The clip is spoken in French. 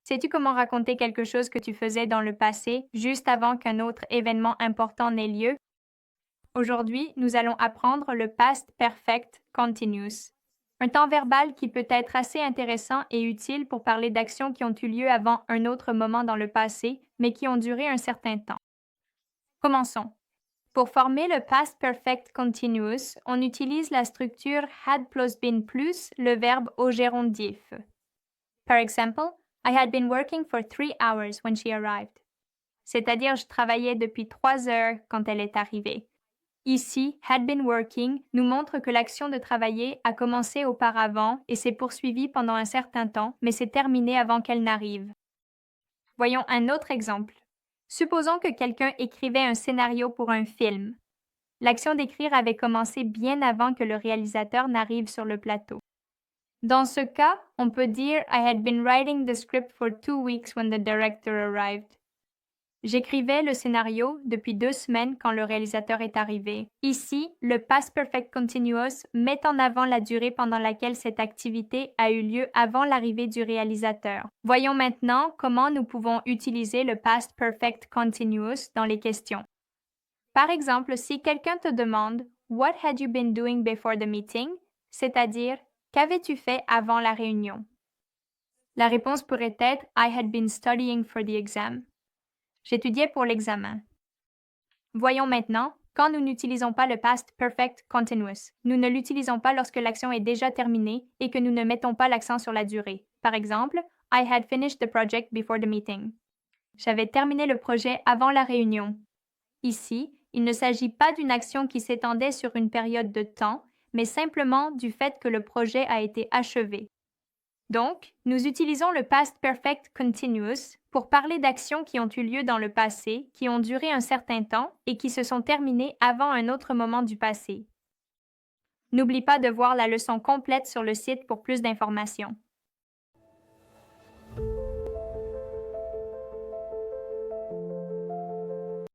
Sais-tu comment raconter quelque chose que tu faisais dans le passé, juste avant qu'un autre événement important n'ait lieu? Aujourd'hui, nous allons apprendre le past perfect continuous. Un temps verbal qui peut être assez intéressant et utile pour parler d'actions qui ont eu lieu avant un autre moment dans le passé, mais qui ont duré un certain temps. Commençons. Pour former le past perfect continuous, on utilise la structure had plus been plus le verbe au gérondif. Par exemple, I had been working for 3 hours when she arrived. C'est-à-dire je travaillais depuis 3 heures quand elle est arrivée. Ici, had been working nous montre que l'action de travailler a commencé auparavant et s'est poursuivie pendant un certain temps, mais s'est terminée avant qu'elle n'arrive. Voyons un autre exemple. Supposons que quelqu'un écrivait un scénario pour un film. L'action d'écrire avait commencé bien avant que le réalisateur n'arrive sur le plateau. Dans ce cas, on peut dire I had been writing the script for 2 weeks when the director arrived. J'écrivais le scénario depuis 2 semaines quand le réalisateur est arrivé. Ici, le past perfect continuous met en avant la durée pendant laquelle cette activité a eu lieu avant l'arrivée du réalisateur. Voyons maintenant comment nous pouvons utiliser le past perfect continuous dans les questions. Par exemple, si quelqu'un te demande What had you been doing before the meeting? C'est-à-dire qu'avais-tu fait avant la réunion? La réponse pourrait être I had been studying for the exam. J'étudiais pour l'examen. Voyons maintenant, quand nous n'utilisons pas le past perfect continuous, nous ne l'utilisons pas lorsque l'action est déjà terminée et que nous ne mettons pas l'accent sur la durée. Par exemple, I had finished the project before the meeting. J'avais terminé le projet avant la réunion. Ici, il ne s'agit pas d'une action qui s'étendait sur une période de temps, mais simplement du fait que le projet a été achevé. Donc, nous utilisons le past perfect continuous pour parler d'actions qui ont eu lieu dans le passé, qui ont duré un certain temps et qui se sont terminées avant un autre moment du passé. N'oublie pas de voir la leçon complète sur le site pour plus d'informations.